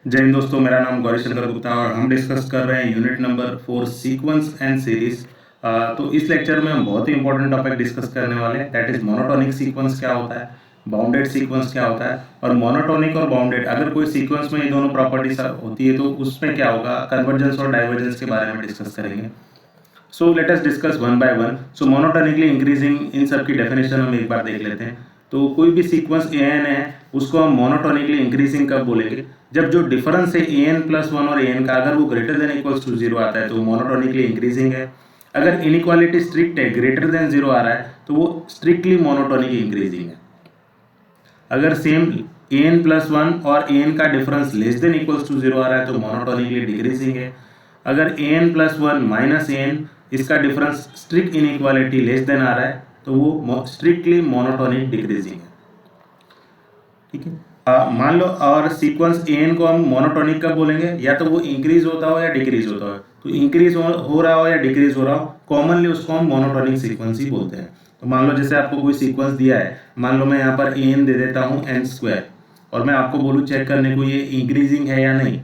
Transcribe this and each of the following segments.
जय हिंद दोस्तों, मेरा नाम गौरी शंकर गुप्ता और हम डिस्कस कर रहे हैं unit number 4 sequence and series. तो इस लेक्चर में हम बहुत ही इंपॉर्टेंट टॉपिक डिस्कस करने वाले हैं, दैट इज मोनोटोनिक सीक्वेंस क्या होता है, बाउंडेड सीक्वेंस क्या होता है, और मोनोटोनिक और बाउंडेड अगर कोई सीक्वेंस में ये दोनों प्रॉपर्टीज होती है तो उसमें क्या होगा, कन्वर्जेंस और डाइवर्जेंस के बारे में डिस्कस करेंगे। So let us discuss one by one. So monotonically increasing, इन सब की डेफिनेशन हम एक बार देख लेते हैं। तो कोई भी सीक्वेंस एन है उसको हम मोनोटोनिकली इंक्रीजिंग कब बोलेंगे, जब जो डिफरेंस है एन प्लस वन और एन का अगर वो greater than equals to zero आता है तो मोनोटोनिकली इंक्रीजिंग है। अगर इनइक्वालिटी स्ट्रिक्ट है, ग्रेटर देन जीरो आ रहा है तो वो स्ट्रिक्टली मोनोटोनिक इंक्रीजिंग है। अगर सेम एन प्लस वन और एन का difference less than equals to zero आ रहा है तो मोनोटोनिकली डिक्रीजिंग है। अगर n plus one minus n इसका difference strict inequality less than आ रहा है तो वो स्ट्रिक्टली मोनोटोनिक डिक्रीजिंग है। ठीक है, मान लो और सीक्वेंस एन को हम मोनोटोनिक कब बोलेंगे, या तो वो इंक्रीज होता हो या डिक्रीज होता हो। तो इंक्रीज हो रहा हो या डिक्रीज हो रहा हो, कॉमनली उसको हम मोनोटोनिक सीक्वेंस ही बोलते हैं। तो मान लो जैसे आपको कोई सीक्वेंस दिया है, मान लो मैं यहाँ पर एन दे देता हूँ एन स्क्वायर, और मैं आपको बोलूँ चेक करने को ये इंक्रीजिंग है या नहीं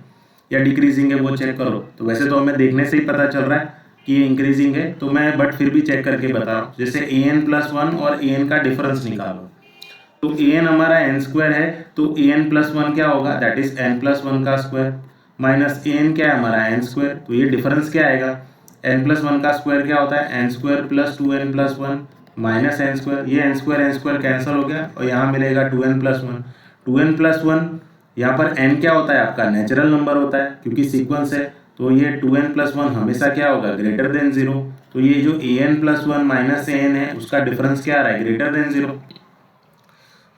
या डिक्रीजिंग है वो चेक करो। तो वैसे तो हमें देखने से ही पता चल रहा है कि ये इंक्रीजिंग है, तो मैं बट फिर भी चेक करके बता रहा हूँ। जैसे एन प्लस वन और एन का डिफरेंस निकालो, तो एन हमारा एन स्क्वायर है, तो एन प्लस वन क्या होगा, that is an plus one का स्क्वायर माइनस एन क्या है हमारा एन स्क्वायर, तो ये डिफरेंस क्या आएगा, एन प्लस वन का स्क्वायर क्या होता है n square plus two n plus one minus n square, ये एन स्क्वायर कैंसिल हो गया और यहाँ मिलेगा two n plus one. Two n plus one, यहाँ पर एन क्या होता है आपका नेचुरल नंबर होता है क्योंकि सीक्वेंस है, तो ये टू एन प्लस वन हमेशा क्या होगा ग्रेटर देन जीरो। तो ये जो a n plus one minus n है उसका डिफरेंस क्या आ रहा है ग्रेटर देन जीरो,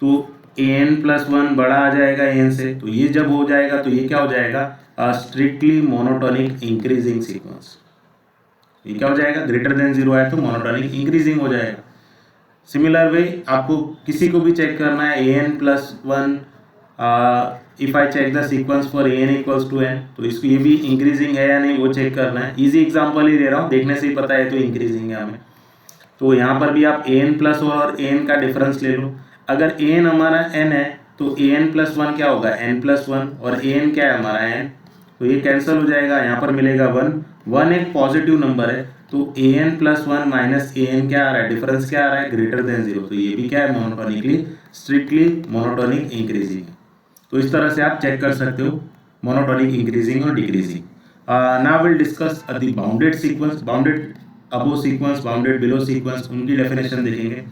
तो एन प्लस वन बड़ा आ जाएगा एन से, तो ये जब हो जाएगा तो ये क्या हो जाएगा स्ट्रिक्टली मोनोटोनिक इंक्रीजिंग सीक्वेंस। ये क्या हो जाएगा, ग्रेटर देन जीरो आए तो मोनोटोनिक इंक्रीजिंग हो जाएगा। सिमिलर वे आपको किसी को भी चेक करना है n plus one, if I check the sequence for n equals to n, तो इसको ये भी इंक्रीजिंग है या नहीं वो चेक करना है। इजी एग्जांपल ही दे रहा हूँ, देखने से ही पता है तो इंक्रीजिंग है हमें। तो यहाँ पर भी आप एन प्लस और एन का डिफरेंस ले लो। अगर एन हमारा एन है तो एन प्लस वन क्या होगा एन प्लस वन, और एन क्या है हमारा एन, तो ये कैंसिल हो जाएगा, यहाँ पर मिलेगा वन। वन एक पॉजिटिव नंबर है, तो ए n plus one minus A N क्या आ रहा है, डिफरेंस क्या आ रहा है ग्रेटर देन जीरो, तो ये भी क्या है मोनोटोनिकली स्ट्रिक्टली मोनोटोनिक इंक्रीजिंग है। तो इस तरह से आप चेक कर सकते हो मोनोटोनिक इंक्रीजिंग और decreasing. Now will discuss the bounded sequence, bounded above sequence, bounded below sequence, उनकी डेफिनेशन देखेंगे।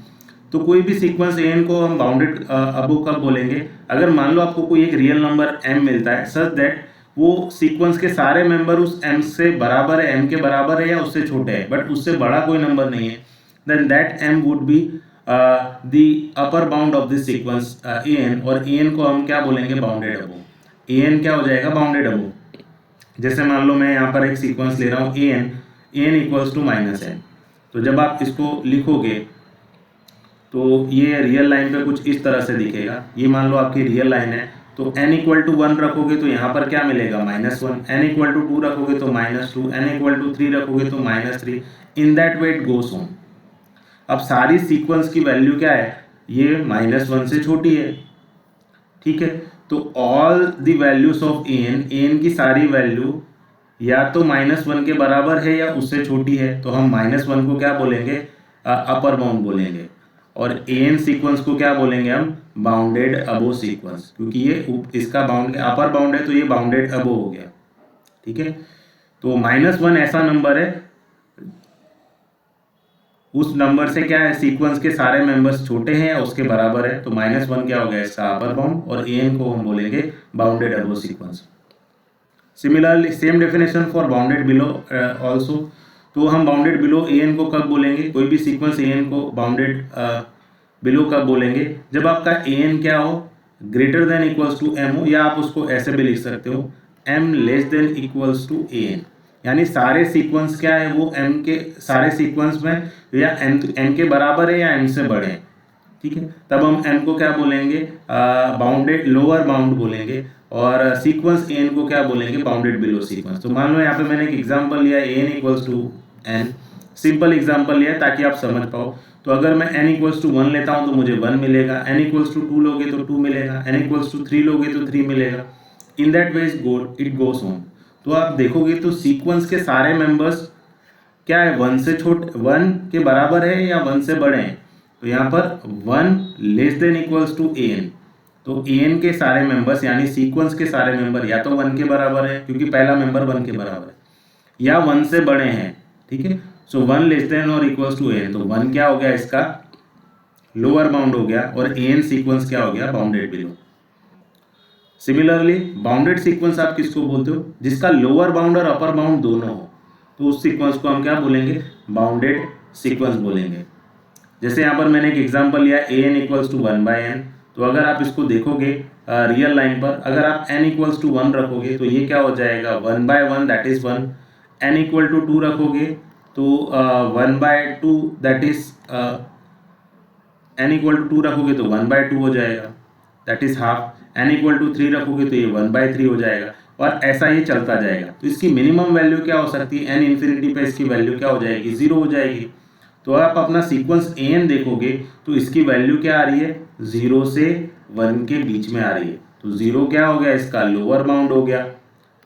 तो कोई भी सीक्वेंस एन को हम बाउंडेड अबो कब बोलेंगे, अगर मान लो आपको कोई एक रियल नंबर m मिलता है सच दैट वो सीक्वेंस के सारे मेंबर उस m से बराबर है, m के बराबर है या उससे छोटे है, बट उससे बड़ा कोई नंबर नहीं है, then that m would be the upper bound of this sequence an, और an को हम क्या बोलेंगे बाउंडेड अबो। an क्या हो जाएगा बाउंडेड अबो। जैसे मान लो मैं यहाँ पर एक सीक्वेंस ले रहा हूँ an equals to minus n, तो जब आप इसको लिखोगे तो ये रियल लाइन पे कुछ इस तरह से दिखेगा। ये मान लो आपकी रियल लाइन है, तो n इक्वल टू वन रखोगे तो यहाँ पर क्या मिलेगा minus one, n equal to two रखोगे तो minus two, n equal to three रखोगे तो minus three, in that way it goes on. अब सारी सीक्वेंस की वैल्यू क्या है, ये माइनस वन से छोटी है, ठीक है। तो all the values of n की सारी वैल्यू या तो माइनस वन के बराबर है या उससे छोटी है, तो हम माइनस वन को क्या बोलेंगे अपर बाउंड बोलेंगे, और एन सीक्वेंस को क्या बोलेंगे हम बाउंडेड अबो सीक्वेंस, क्योंकि ये इसका बाउंड अपर बाउंड है तो ये बाउंडेड अबो हो गया, ठीक है। तो माइनस वन ऐसा नंबर है उस नंबर से क्या है सीक्वेंस के सारे मेंबर्स छोटे हैं या उसके बराबर है, तो माइनस वन क्या हो गया इसका अपर बाउंड, और एन को हम बोलेंगे bounded above sequence. Similarly same definition for bounded below also. तो हम बाउंडेड बिलो एन को कब बोलेंगे, कोई भी सीक्वेंस एन को बाउंडेड बिलो कब बोलेंगे, जब आपका एन क्या हो greater than equals to m हो, या आप उसको ऐसे भी लिख सकते हो m less than equals to n, यानी सारे सीक्वेंस क्या है वो एम के सारे सीक्वेंस में या एम के बराबर है या एम से बड़े हैं, ठीक है। तब हम एम को क्या बोलेंगे बाउंडेड लोअर बाउंड बोलेंगे, और सीक्वेंस एन को क्या बोलेंगे बाउंडेड बिलो सीक्वेंस। तो मान लो यहाँ पे मैंने एक एग्जांपल लिया n equals to n, simple example लिया ताकि आप समझ पाओ। तो अगर मैं n इक्वल्स टू वन लेता हूँ तो मुझे वन मिलेगा, n इक्वल्स टू टू लोगे तो टू मिलेगा, n इक्वल्स टू थ्री लोगे तो थ्री मिलेगा। इन that way it goes on. तो आप देखोगे तो सीक्वेंस के सारे मेंबर्स क्या है, 1 से छोटे 1 के बराबर है या 1 से बड़े हैं। तो यहाँ पर 1 less than equals to an, तो an के सारे मेंबर्स यानी सीक्वेंस के सारे मेंबर या तो 1 के बराबर है क्योंकि पहला मेंबर 1 के बराबर है, या 1 से बड़े हैं। ठीक है, सो 1 लेस देन और इक्वल्स टू an, तो 1 क्या हो गया, इसका लोअर बाउंड हो गया, और an सीक्वेंस क्या हो गया, bounded below. Similarly bounded sequence आप किसको बोलते हो, जिसका लोअर बाउंड और अपर बाउंड दोनों हो, तो उस सीक्वेंस को हम क्या बोलेंगे, बाउंडेड सीक्वेंस बोलेंगे। जैसे यहाँ पर मैंने एक एग्जांपल लिया an इक्वल्स टू 1/n, तो अगर आप इसको देखोगे रियल लाइन पर, अगर आप n इक्वल्स टू 1 रखोगे तो ये क्या हो जाएगा, 1/1 that is 1, n equal to 2 रखोगे तो 1/2 that is n equal to 2 रखोगे तो 1/2 हो जाएगा, that is half. n equal to 3 रखोगे तो ये 1/3 हो जाएगा, और ऐसा ही चलता जाएगा। तो इसकी मिनिमम वैल्यू क्या हो सकती है, n इन्फिनिटी पे इसकी वैल्यू क्या हो जाएगी, 0 हो जाएगी। तो आप अपना सीक्वेंस an देखोगे तो इसकी वैल्यू क्या आ रही है, 0 से 1 के बीच में आ रही है। तो 0 क्या हो गया, इसका लोअर बाउंड हो गया,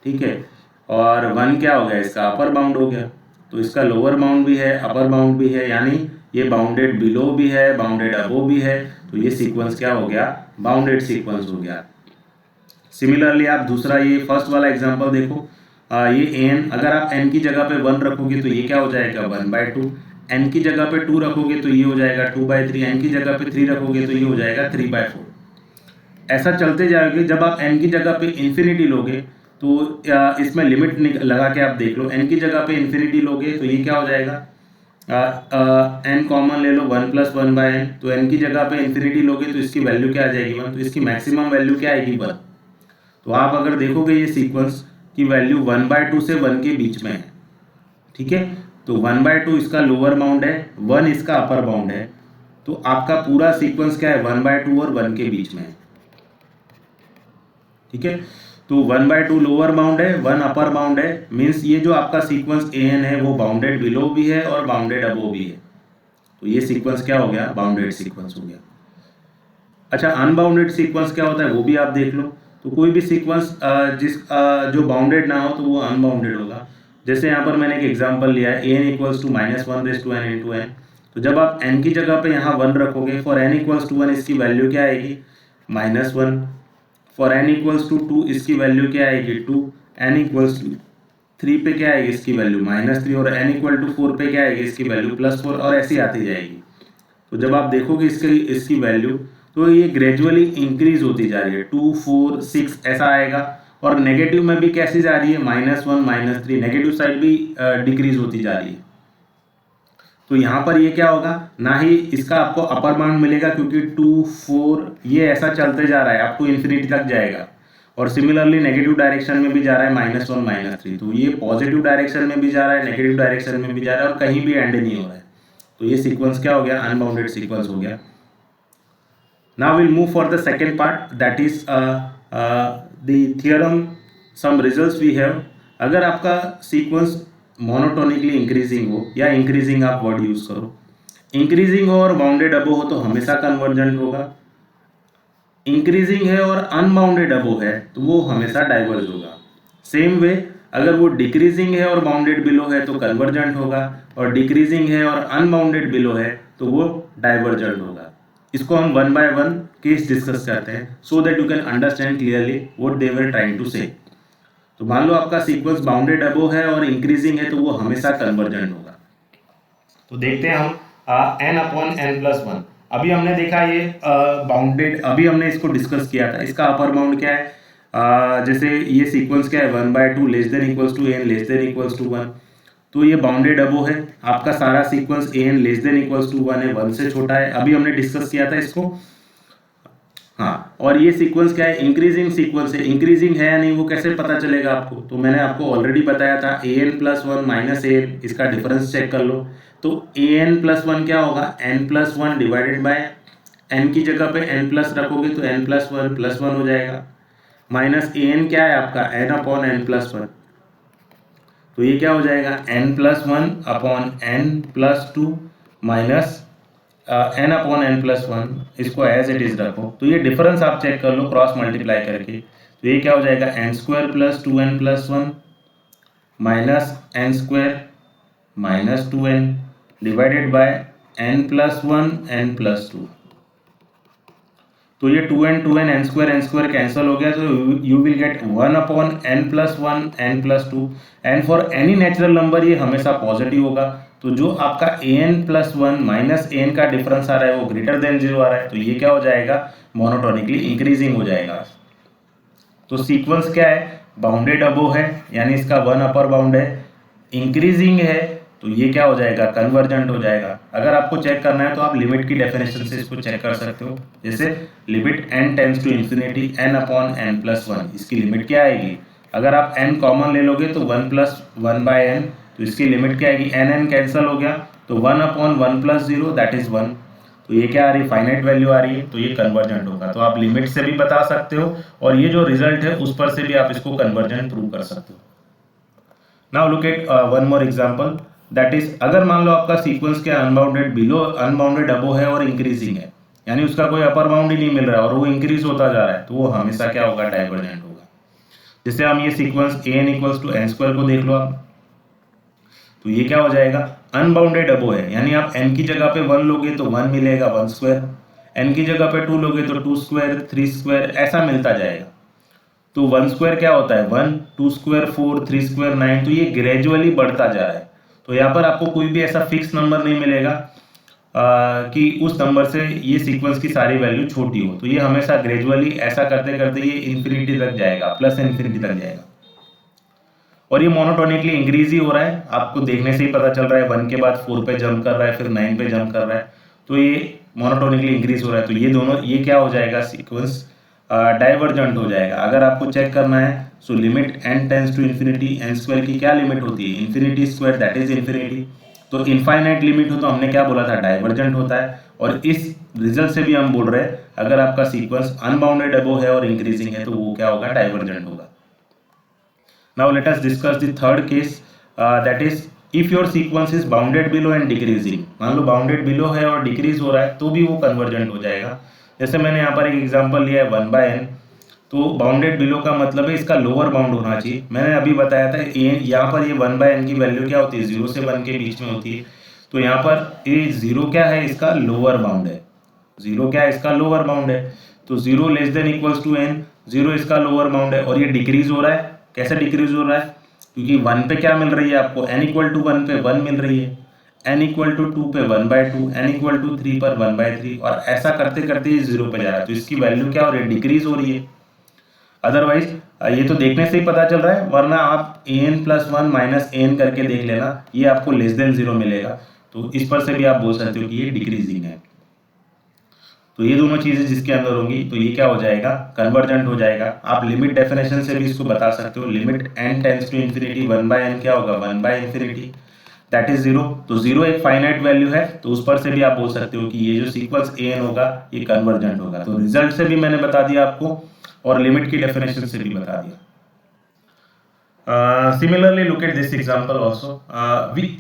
ठीक है, और 1 क्या हो गया, इसका अपर बाउंड हो गया। तो इसका लोअर बाउंड भी है, अपर बाउंड भी है, यानी ये बाउंडेड बिलो भी है, बाउंडेड अबो भी है। तो ये सीक्वेंस क्या हो गया, बाउंडेड सीक्वेंस हो गया। सिमिलरली आप दूसरा ये फर्स्ट वाला एग्जांपल देखो, ये n, अगर आप n की जगह पे 1 रखोगे तो ये क्या हो जाएगा, 1/2, n की जगह पे 2 रखोगे तो ये हो जाएगा 2/3, n की जगह पे 3 रखोगे तो ये हो जाएगा 3/4। ऐसा चलते जाओगे, जब आप n की जगह पे इन्फिनिटी लोगे तो इसमें लिमिट लगा के आप देख लो, n की जगह पे इन्फिनिटी लोगे तो ये क्या हो जाएगा, n कॉमन ले लो, 1 + 1/n, तो n की जगह पे इन्फिनिटी लोगे तो इसकी वैल्यू क्या आ जाएगी, 1, तो इसकी मैक्सिमम वैल्यू क्या आएगी, 1। तो आप अगर देखोगे ये सीक्वेंस की वैल्यू 1/2 से 1 के बीच में है, ठीक है, तो 1/2 इसका लोअर बाउंड है, 1 इसका अपर बाउंड है, तो आपका पूरा सीक्वेंस क्या है, 1/2 और 1 के बीच में है, ठीक है। तो 1/2 लोअर बाउंड है, 1 अपर बाउंड है, मीन्स ये जो आपका सीक्वेंस an है वो बाउंडेड बिलो भी है और बाउंडेड अबो भी है। तो ये सीक्वेंस क्या हो गया, बाउंडेड सीक्वेंस हो गया। अच्छा, अनबाउंडेड सीक्वेंस क्या होता है वो भी आप देख लो। तो कोई भी सीक्वेंस जो बाउंडेड ना हो तो वो अनबाउंडेड होगा। जैसे यहाँ पर मैंने एक एग्जांपल लिया है, an equals to -1n into n। तो जब आप n की जगह पे यहाँ 1 रखोगे, फॉर n इक्वल्स टू 1 इसकी वैल्यू क्या आएगी, -1, फॉर n इक्वल्स टू 2 इसकी वैल्यू क्या आएगी, 2, n इक्वल्स टू 3 पे क्या आएगी इसकी वैल्यू -3, और n इक्वल टू 4 पे क्या आएगी इसकी वैल्यू +4, और ऐसी आती जाएगी। तो जब आप देखोगे इसकी वैल्यू, तो ये ग्रेजुअली इंक्रीज होती जा रही है, 2, 4, 6 ऐसा आएगा, और नेगेटिव में भी कैसी जा रही है, -1, -3, नेगेटिव साइड भी डिक्रीज होती जा रही है। तो यहाँ पर ये क्या होगा, ना ही इसका आपको अपर बाउंड मिलेगा क्योंकि 2, 4 ये ऐसा चलते जा रहा है, अप टू इन्फिनिटी तक जाएगा, और सिमिलरली नेगेटिव डायरेक्शन में भी जा रहा है, -1, -3। तो ये पॉजिटिव डायरेक्शन में भी जा रहा है, नेगेटिव डायरेक्शन में भी जा रहा है, और कहीं भी एंड नहीं हो रहा है। तो ये सीक्वेंस क्या हो गया, अनबाउंडेड सीक्वेंस हो गया। Now we'll move for the second part, that is the theorem, some results we have। अगर आपका सीक्वेंस मोनोटोनिकली इंक्रीजिंग हो, या इंक्रीजिंग आप वर्ड यूज करो, इंक्रीजिंग हो और बाउंडेड अबो हो तो हमेशा कन्वर्जेंट होगा, इंक्रीजिंग है और अनबाउंडेड अबो है तो वो हमेशा डाइवर्ज होगा। सेम वे अगर वो डिक्रीजिंग है और बाउंडेड बिलो है तो कन्वर्जेंट होगा, और डिक्रीजिंग है और अनबाउंडेड बिलो है तो वो डाइवर्जेंट होगा। इसको हम 1 by 1 केस डिस्कस करते हैं, so that you can understand clearly what they were trying to say. तो मान लो आपका सीक्वेंस बाउंडेड अबो है और इंक्रीजिंग है तो वो हमेशा कन्वर्जेंट होगा। तो देखते हैं हम n/n+1। अभी हमने देखा ये बाउंडेड, अभी हमने इसको डिस्कस किया था, इसका अपर बाउंड क्या है, जैसे ये सीक्वेंस क्या है, 1/2 less than equals to n less than equals to 1, तो ये बाउंडेड अबो है। आपका सारा sequence an less than equals to 1 है, 1 से छोटा है, अभी हमने डिस्कस किया था इसको। हाँ, और ये सीक्वेंस क्या है, इंक्रीजिंग सीक्वेंस है। इंक्रीजिंग है या नहीं वो कैसे पता चलेगा आपको, तो मैंने आपको ऑलरेडी बताया था, an+1 -an, इसका डिफरेंस चेक कर लो। तो an+1 क्या होगा, n+1 डिवाइडेड बाय n की जगह पे n प्लस रखोगे तो n+1 +1 हो जाएगा, माइनस an क्या है आपका, n/n+1, तो ये क्या हो जाएगा, n+1/n+2 माइनस n/n+1, इसको एज इट इज रखो। तो ये डिफरेंस आप चेक कर लो क्रॉस मल्टीप्लाई करके, तो ये क्या हो जाएगा n square plus 2n plus 1 minus n square minus 2n divided by n plus 1 n plus 2। तो ये 2n एन स्क्वायर कैंसिल हो गया, तो you will gate 1 upon n plus 1 n plus 2 and for any natural number ये हमेशा positive होगा। तो जो आपका an प्लस 1 माइनस an का डिफरेंस आ रहा है वो ग्रेटर देन 0 आ रहा है, तो ये क्या हो जाएगा मोनोटोनिकली इंक्रीजिंग हो जाएगा। तो सीक्वेंस क्या है, बाउंडेड अबोव है यानी इसका 1 अपर बाउंड है, इंक्रीजिंग है तो ये क्या हो जाएगा कन्वर्जेंट हो जाएगा। अगर आपको चेक करना है तो आप लिमिट की डेफिनेशन से इसको चेक कर सकते हो, जैसे limit n tends to infinity n upon n plus 1, इसकी लिमिट क्या आएगी, अगर आप n कॉमन ले लोगे तो 1 प्लस 1 बाय n, तो इसकी लिमिट क्या आएगी n कैंसिल हो गया तो 1 अपॉन 1 प्लस 0 दैट इज 1। तो ये क्या आ रही है फाइनाइट वैल्यू आ रही है, तो ये कन्वर्जेंट होगा। तो आप लिमिट से भी बता सकते हो और ये जो रिजल्ट है उस पर से भी आप इसको कन्वर्जेंट प्रूव कर सकते हो। Now look at one more example, that is अगर मान लो आपका सीक्वेंस क्या अनबाउंडेड बिलो अनबाउंडेड अबो है और इंक्रीजिंग है, यानी उसका कोई अपर बाउंड ही नहीं मिल रहा है और वो इंक्रीज होता जा रहा है, तो वो हमेशा क्या होगा डाइवर्जेंट होगा। जैसे हम ये sequence an equals to n square को देख लो आप, तो ये क्या हो जाएगा अनबाउंडेड अबो है, यानी आप n की जगह पे 1 लोगे तो 1 मिलेगा 1 स्क्वायर, n की जगह पे 2 लोगे तो 2 स्क्वायर 3 स्क्वायर ऐसा मिलता जाएगा। तो 1 स्क्वायर क्या होता है 1, 2 स्क्वायर 4, 3 स्क्वायर 9, तो ये ग्रेजुअली बढ़ता जा रहा है। तो यहाँ पर आपको कोई भी ऐसा फिक्स नंबर नहीं मिलेगा कि उस नंबर से ये सीक्वेंस की सारी वैल्यू छोटी हो, तो ये हमेशा ग्रेजुअली ऐसा करते करते ये इन्फिनिटी तक जाएगा, प्लस इन्फिनिटी तक जाएगा और ये मोनोटोनिकली इंक्रीज ही हो रहा है। आपको देखने से ही पता चल रहा है 1 के बाद 4 पे जंप कर रहा है फिर 9 पे जंप कर रहा है, तो ये मोनोटोनिकली इंक्रीज हो रहा है। तो ये दोनों ये क्या हो जाएगा सीक्वेंस डाइवर्जेंट हो जाएगा। अगर आपको चेक करना है so limit n tends to infinity, n square की क्या लिमिट होती है infinity square that is infinity, तो इनफाइनाइट लिमिट हो तो हमने क्या बोला था डाइवर्जेंट होता है। और इस रिजल्ट से भी हम बोल रहे हैं अगर आपका सीक्वेंस अनबाउंडेड अबोव है और इंक्रीजिंग है तो वो क्या होगा डाइवर्जेंट होगा। Now let us discuss the third case, that is if your sequence is bounded below and decreasing। मान लो bounded below है और डिक्रीज हो रहा है तो भी वो कन्वर्जेंट हो जाएगा। जैसे मैंने यहाँ पर एक एग्जांपल लिया है 1 बाय n, तो बाउंडेड बिलो का मतलब है इसका लोअर बाउंड होना चाहिए। मैंने अभी बताया था यहाँ पर ये 1 बाय n की वैल्यू क्या होती है 0 से 1 के बीच में होती है, तो यहाँ पर ये 0 क्या है इसका लोअर बाउंड है, 0 क्या है इसका लोअर बाउंड है, तो 0 less than equals to n, 0 इसका लोअर बाउंड है और ये डिक्रीज हो रहा है। कैसे डिक्रीज हो रहा है, क्योंकि 1 पे क्या मिल रही है आपको n इक्वल टू 1 पे 1 मिल रही है, n इक्वल टू 2 पे 1 बाय 2, n इक्वल टू 3 पर 1 बाय 3 और ऐसा करते करते ये 0 पे जा रहा है, तो इसकी वैल्यू क्या हो रही है डिक्रीज हो रही है। अदरवाइज ये तो देखने से ही पता चल रहा है, वरना आप an प्लस 1 माइनस an करके देख लेना, ये आपको लेस देन 0 मिलेगा, तो इस पर से भी आप बोल सकते हो कि ये डिक्रीजिंग है। तो ये दोनों चीजें जिसके अंदर होंगी तो ये क्या हो जाएगा कन्वर्जेंट हो जाएगा। आप लिमिट डेफिनेशन से भी इसको बता सकते हो, limit n tends to infinity 1 by n क्या होगा 1 बाय इंफिनिटी दैट इज 0। तो 0 एक फाइनाइट वैल्यू है, तो उस पर से भी आप बोल सकते हो कि ये जो सीक्वेंस an होगा ये कन्वर्जेंट होगा। तो रिजल्ट से भी मैंने बता दिया आपको और लिमिट की डेफिनेशन से भी बता दिया। Similarly look at this example also,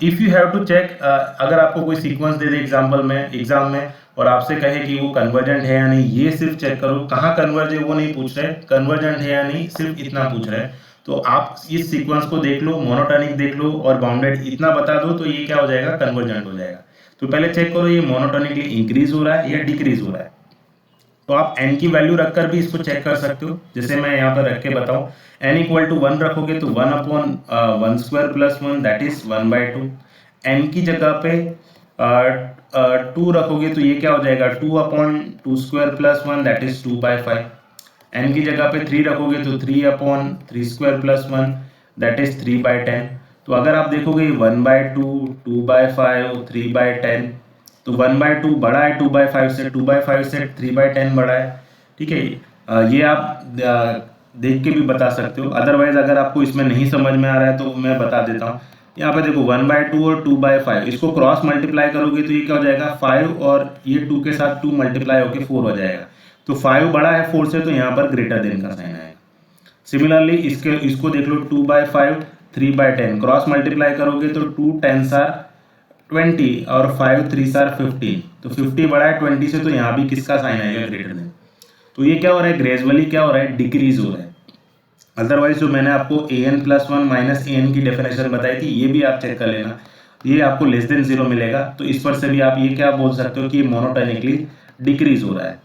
if you have to check, अगर आपको कोई सीक्वेंस दे दे एग्जाम में और आपसे कहे कि वो कन्वर्जेंट है या नहीं, ये सिर्फ चेक करो, कहाँ कन्वर्ज है वो नहीं पूछ रहे, कन्वर्जेंट है या नहीं सिर्फ इतना पूछ रहे हैं। तो आप इस सीक्वेंस को देख लो, मोनोटोनिक देख लो और बाउंडेड इतना बता दो तो ये क्या हो जाएगा कन्वर्जेंट हो जाएगा। तो पहले चेक करो ये मोनोटोनिकली इंक्रीज हो रहा है या डिक्रीज हो रहा है। तो आप n की वैल्यू रखकर भी इसको चेक कर सकते हो, जैसे मैं यहाँ पर रख के बताऊं n इक्वल टू 1 रखोगे तो 1 upon 1 square plus 1 that is 1 by 2, n की जगह पे 2 रखोगे तो ये क्या हो जाएगा 2 upon 2 square plus 1 that is 2 by 5, n की जगह पे 3 रखोगे तो 3 upon 3 square plus 1 that is 3 by 10। तो अगर आप देखोगे 1 बाय 2, 2 बाय 5, 3 बाय 10, तो 1 बाय 2 बड़ा है 2 बाय 5 से, 2 बाय 5 से 3 बाय 10 बड़ा है, ठीक है। ये आप देख के भी बता सकते हो। अदरवाइज अगर आपको इसमें नहीं समझ में आ रहा है तो मैं बता देता हूँ। यहाँ पे देखो 1 बाय 2 और 2 बाय 5 इसको क्रॉस मल्टीप्लाई करोगे तो ये क्या हो जाएगा 5 और ये 2 के साथ 2 मल्टीप्लाई होकर 4 हो जाएगा। तो 5 बड़ा है 4 से, तो यहाँ पर ग्रेटर देन का साइन आएगा। सिमिलरली इसको देख लो 2 बाय 5, 3 बाय 10 क्रॉस मल्टीप्लाई करोगे तो 2 10s are 20 और 5 3s are 15, तो 50 बड़ा है 20 से, तो यहाँ भी किसका साइन आएगा ग्रेटर देन। तो ये क्या हो रहा है ग्रेजुअली क्या हो रहा है डिक्रीज हो रहा है। अदरवाइज जो मैंने आपको an+1 माइनस an की डेफिनेशन बताई थी, ये भी आप चेक कर लेना, ये आपको लेस देन 0 मिलेगा। तो इस पर से भी आप ये क्या बोल सकते हो कि ये मोनोटोनिकली डिक्रीज हो रहा है।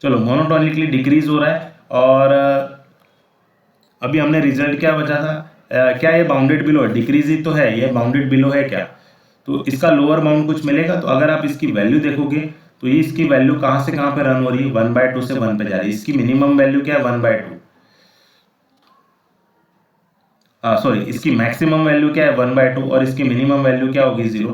चलो, मोनोटोनिकली डिक्रीज हो रहा है। और अभी हमने रिजल्ट क्या बचा था, क्या ये बाउंडेड बिलो है? डिक्रीज ही तो है, ये बाउंडेड बिलो है क्या? तो इसका लोअर बाउंड कुछ मिलेगा। तो अगर आप इसकी वैल्यू देखोगे तो ये इसकी वैल्यू कहाँ से कहाँ पे रन हो रही है, 1/2 से 1 पे जा रही है। इसकी मिनिमम वैल्यू क्या है, 1/2। सॉरी, इसकी मैक्सिमम वैल्यू क्या है, 1/2, और इसकी मिनिमम वैल्यू क्या होगी, 0,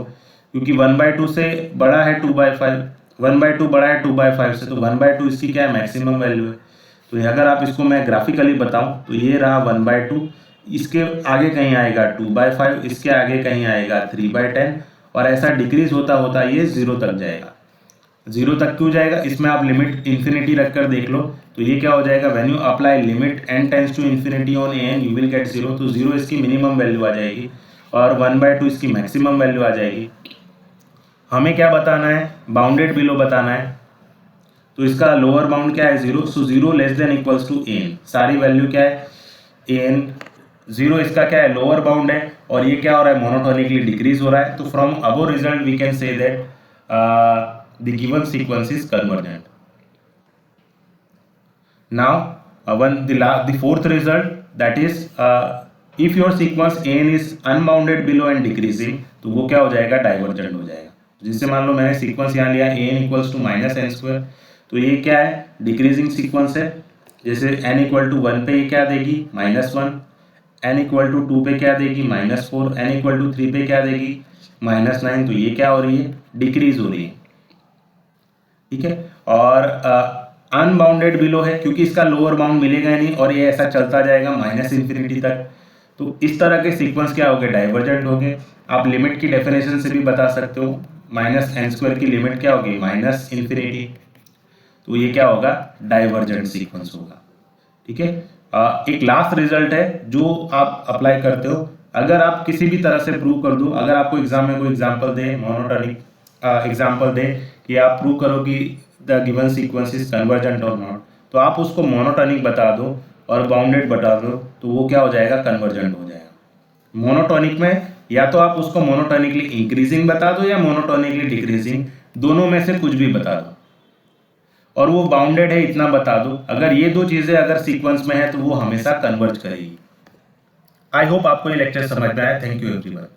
क्योंकि 1/2 से बड़ा है 2/5, 1/2 बड़ा है 2/5 से, तो 1/2 इसकी क्या है, मैक्सिमम वैल्यू है। तो अगर आप इसको मैं ग्राफिकली बताऊं तो ये रहा 1/2, इसके आगे कहीं आएगा 2/5, इसके आगे कहीं आएगा 3/10, और ऐसा डिक्रीज होता होता ये 0 तक जाएगा। 0 तक क्यों जाएगा, इसमें आप लिमिट इन्फिनिटी रखकर देख लो। तो ये क्या हो जाएगा, when you apply limit n tends to infinity on an you will get 0। तो 0 इसकी मिनिमम वैल्यू आ जाएगी और 1/2 इसकी मैक्सिमम वैल्यू आ जाएगी। हमें क्या बताना है, बाउंडेड बिलो बताना है। तो इसका लोअर बाउंड क्या है, 0। So 0 less than equals to an, सारी वैल्यू क्या है, an 0 इसका क्या है, लोअर बाउंड है, और ये क्या हो रहा है, मोनोटोनिकली डिक्रीज हो रहा है। तो from above result we can say that the given sequence is convergent. Now the fourth result, that is if your sequence n is unbounded below and decreasing, तो वो क्या हो जाएगा, डाइवर्जेंट हो जाएगा। जिससे मान लो मैंने सीक्वेंस यहाँ लिया n इक्वल्स टू -n², तो ये क्या है, डिक्रीजिंग सीक्वेंस है। जैसे n इक्वल टू 1 पे ये क्या देगी, -1, n इक्वल टू 2 पे क्या देगी, -4, n इक्वल टू 3 पे क्या देगी, -9। तो ये क्या हो रही है, डिक्रीज हो रही है, ठीक है। और अनबाउंडेड बिलो है क्योंकि इसका लोअर बाउंड मिलेगा ही नहीं, और ये ऐसा चलता जाएगा -इन्फिनिटी तक। तो इस तरह के सीक्वेंस क्या हो गए, डाइवर्जेंट हो गए। आप लिमिट की डेफिनेशन से भी बता सकते हो, -n² की लिमिट क्या होगी, -इन्फिनिटी। तो ये क्या होगा, डाइवर्जेंट सीक्वेंस होगा, ठीक है। एक लास्ट रिजल्ट है जो आप अप्लाई करते हो। अगर आप किसी भी तरह से प्रूव कर दो, अगर आपको एग्जाम में कोई एग्जाम्पल दे, मोनोटोनिक एग्जाम्पल दे कि आप प्रूव करो कि the given sequence is convergent और नॉट, तो आप उसको मोनोटोनिक बता दो और बाउंडेड बता दो, तो वो क्या हो जाएगा, कन्वर्जेंट हो जाएगा। मोनोटोनिक में या तो आप उसको मोनोटोनिकली इंक्रीजिंग बता दो या मोनोटोनिकली डिक्रीजिंग, दोनों में से कुछ भी बता दो, और वो बाउंडेड है इतना बता दो। अगर ये दो चीजें अगर सीक्वेंस में है तो वो हमेशा कन्वर्ज करेगी। आई होप आपको ये लेक्चर समझ में आया। Thank you everyone.